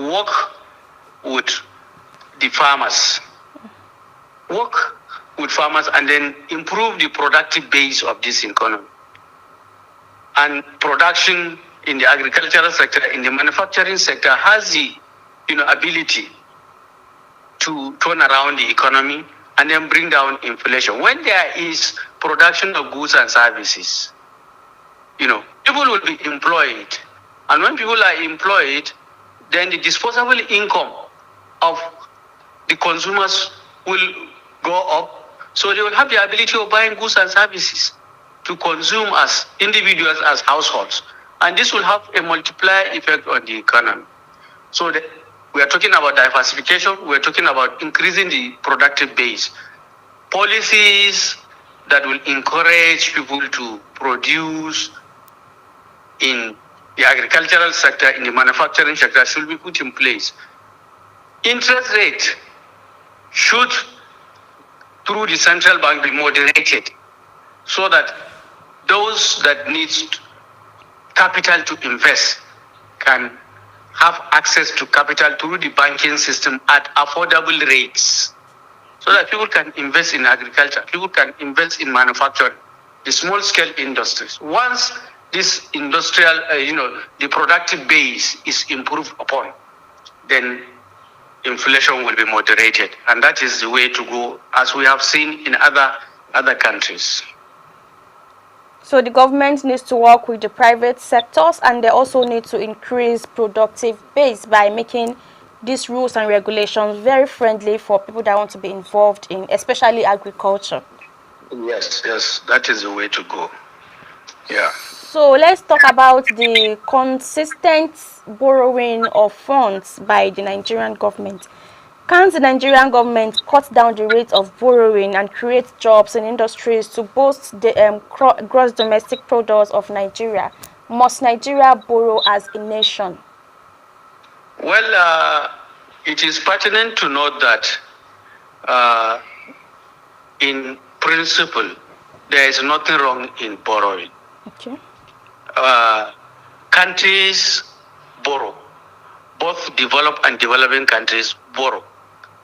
work with the farmers. Work with farmers and then improve the productive base of this economy. And production in the agricultural sector, in the manufacturing sector, has the ability to turn around the economy and then bring down inflation. When there is production of goods and services, people will be employed. And when people are employed, then the disposable income of the consumers will go up. So they will have the ability of buying goods and services to consume as individuals, as households. And this will have a multiplier effect on the economy. So we are talking about diversification. We are talking about increasing the productive base. Policies that will encourage people to produce in the agricultural sector, in the manufacturing sector, should be put in place. Interest rate should, through the central bank, be moderated so that those that need capital to invest can have access to capital through the banking system at affordable rates, so that people can invest in agriculture, people can invest in manufacturing, the small-scale industries. Once this industrial, the productive base is improved upon, then inflation will be moderated. And that is the way to go, as we have seen in other countries. So the government needs to work with the private sectors, and they also need to increase productive base by making these rules and regulations very friendly for people that want to be involved in, especially agriculture. Yes, that is the way to go. Yeah. So let's talk about the consistent borrowing of funds by the Nigerian government. Can the Nigerian government cut down the rate of borrowing and create jobs in industries to boost the gross domestic product of Nigeria? Must Nigeria borrow as a nation? Well, it is pertinent to note that in principle, there is nothing wrong in borrowing. Okay. Countries borrow. Both developed and developing countries borrow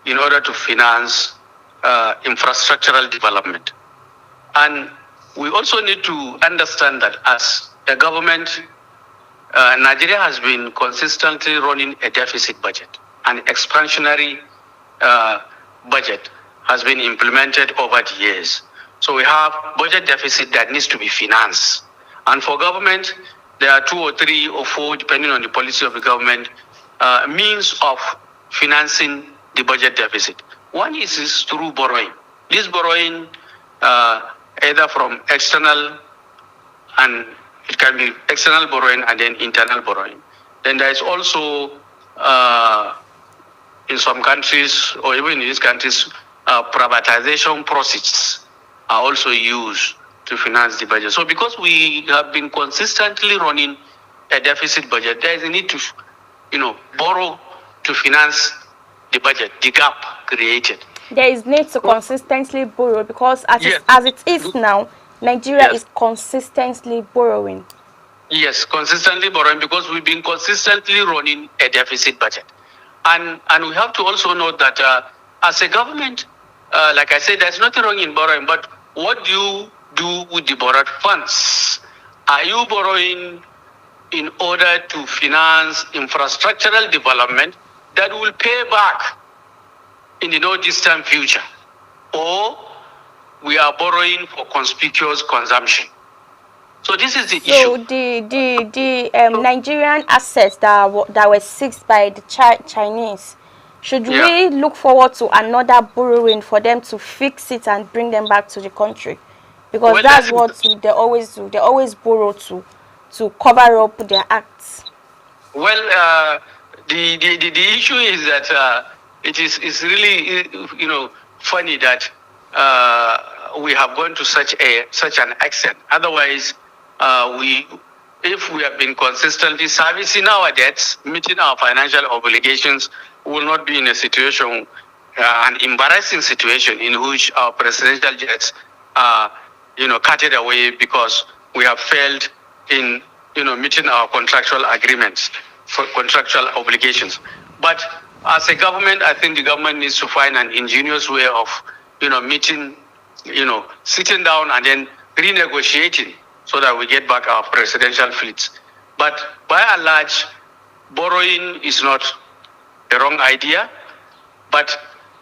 in order to finance infrastructural development. And we also need to understand that as a government, Nigeria has been consistently running a deficit budget. An expansionary budget has been implemented over the years. So we have budget deficit that needs to be financed. And for government, there are 2 or 3 or 4, depending on the policy of the government, means of financing the budget deficit. One is through borrowing. This borrowing, either from external, and it can be external borrowing and then internal borrowing. Then there is also, in some countries, or even in these countries, privatization proceeds are also used to finance the budget. So because we have been consistently running a deficit budget, there is a need to, borrow to finance the budget, the gap created. There is need to consistently borrow because as it is now, Nigeria is consistently borrowing. Yes, consistently borrowing because we've been consistently running a deficit budget. And we have to also note that as a government, like I said, there's nothing wrong in borrowing, but what do you do with the borrowed funds? Are you borrowing in order to finance infrastructural development that will pay back in the no distant future? Or we are borrowing for conspicuous consumption? So this is the issue. So the Nigerian assets that were seized by the Chinese, should we look forward to another borrowing for them to fix it and bring them back to the country? Because that's what they always do. They always borrow to cover up their acts. Well, the issue is that it's really funny that we have gone to such an extent. Otherwise, if we have been consistently servicing our debts, meeting our financial obligations, we will not be in a situation, an embarrassing situation in which our presidential jets are, carted away because we have failed in, meeting our contractual agreements, for contractual obligations. But as a government, I think the government needs to find an ingenious way of, meeting, sitting down and then renegotiating so that we get back our presidential fleets. But by and large, borrowing is not a wrong idea, but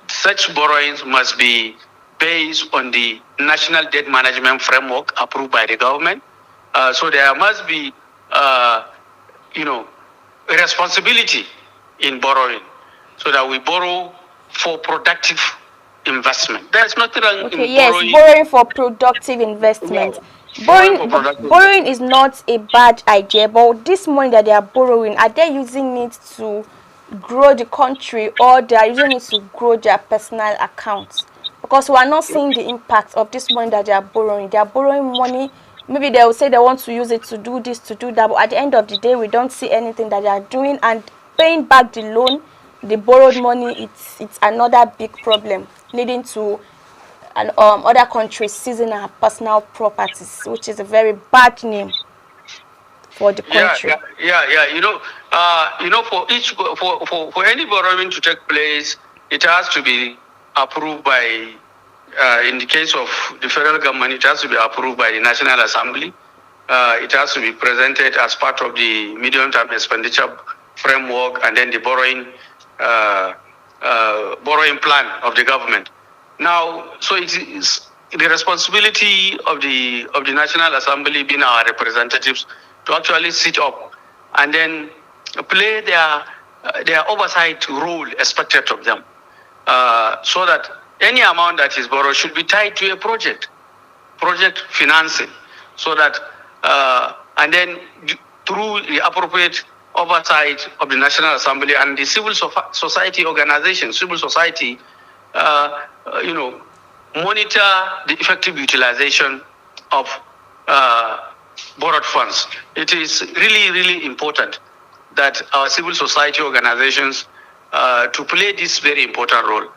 such borrowings must be based on the national debt management framework approved by the government. So there must be, a responsibility in borrowing, so that we borrow for productive investment. There's nothing wrong in borrowing. Yes, borrowing for productive investment. Borrowing is not a bad idea, but this money that they are borrowing, are they using it to grow the country, or they are using it to grow their personal accounts? Because we are not seeing the impact of this money that they are borrowing. They are borrowing money. Maybe they will say they want to use it to do this, to do that, but at the end of the day, we don't see anything that they are doing, and paying back the loan, the borrowed money, it's another big problem, leading to other countries seizing our personal properties, which is a very bad name for the country. For any borrowing to take place, it has to be approved by, in the case of the federal government, it has to be approved by the National Assembly. It has to be presented as part of the medium-term expenditure framework, and then the borrowing plan of the government. Now, so it is the responsibility of the National Assembly, being our representatives, to actually sit up and then play their oversight role expected of them, so that any amount that is borrowed should be tied to a project financing, so that and then through the appropriate oversight of the National Assembly and the civil society organizations, monitor the effective utilization of borrowed funds. It is really, really important that our civil society organizations to play this very important role,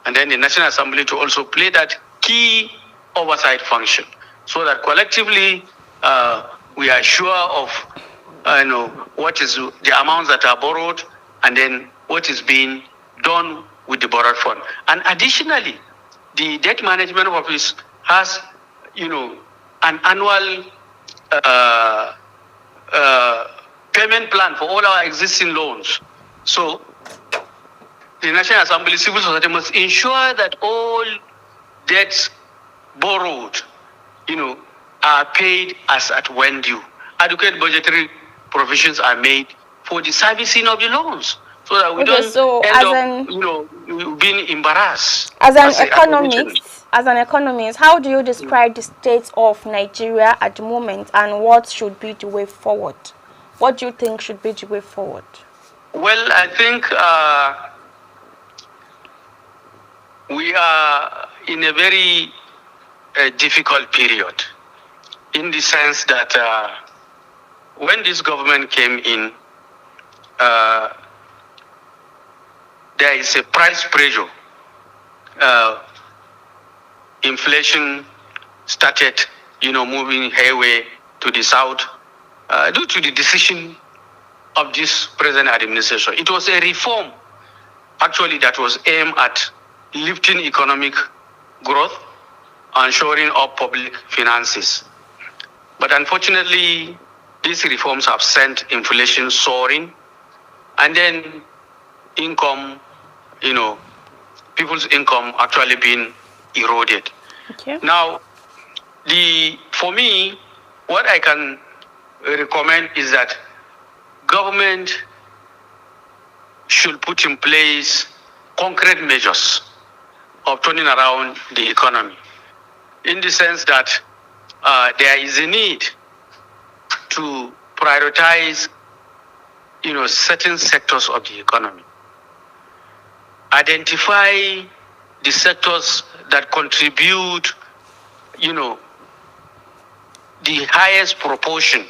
and then the National Assembly to also play that key oversight function, so that collectively we are sure of what is the amounts that are borrowed, and then what is being done with the borrowed fund. And additionally, the Debt Management Office has, an annual payment plan for all our existing loans. So the National Assembly, civil society must ensure that all debts borrowed, are paid as at when due. Adequate budgetary provisions are made for the servicing of the loans, so that we don't end up, being embarrassed. As an economist, how do you describe the state of Nigeria at the moment, and what should be the way forward? What do you think should be the way forward? Well, I think we are in a very difficult period, in the sense that when this government came in, there is a price pressure. Inflation started, moving hayway to the south due to the decision of this present administration. It was a reform, actually, that was aimed at lifting economic growth and shoring up public finances. But unfortunately, these reforms have sent inflation soaring, and then income, people's income actually being eroded. Okay. Now, for me, what I can recommend is that government should put in place concrete measures of turning around the economy, in the sense that there is a need to prioritize, certain sectors of the economy. Identify the sectors that contribute, the highest proportion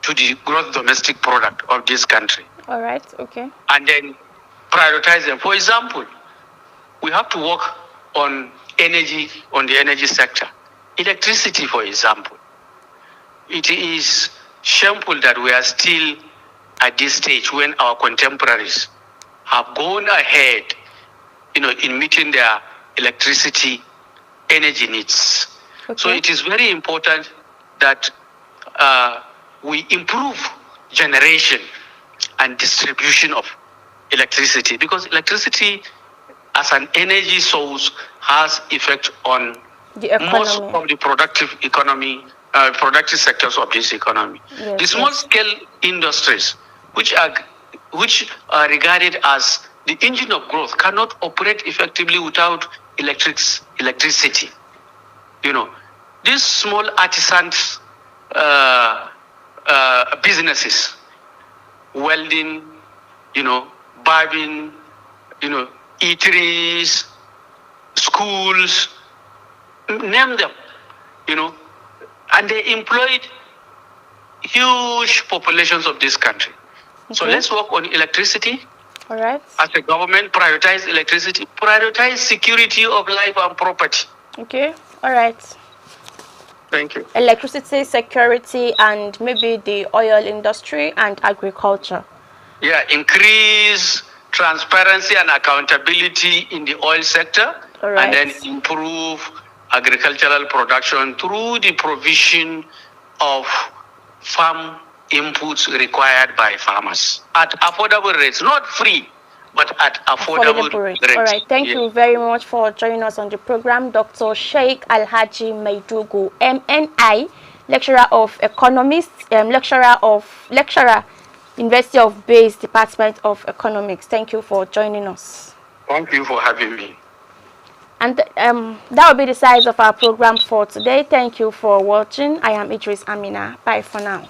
to the gross domestic product of this country. All right, okay. And then prioritize them. For example, we have to work on energy, on the energy sector. Electricity, for example. It is shameful that we are still at this stage when our contemporaries have gone ahead, in meeting their electricity energy needs. Okay. So it is very important that we improve generation and distribution of electricity, because electricity as an energy source has effect on The most economy. of the productive sectors of this economy. Yes, The small scale industries, which are regarded as the engine of growth, cannot operate effectively without electricity. These small artisans, businesses, welding, barbing, eateries, schools, name them, and they employed huge populations of this country. So Okay. let's work on electricity. All right. As a government, prioritize electricity, prioritize security of life and property. Okay. All right. Thank you. Electricity security and maybe the oil industry and agriculture. Yeah, increase transparency and accountability in the oil sector, All right. and then improve agricultural production through the provision of farm inputs required by farmers at affordable rates, not free, but at affordable rates. All right. Thank you very much for joining us on the program, Dr. Sheikh Alhaji Maidugu, MNI, lecturer of economics, lecturer, University of Base, Department of Economics. Thank you for joining us. Thank you for having me. And that will be the size of our program for today. Thank you for watching. I am Idris Amina. Bye for now.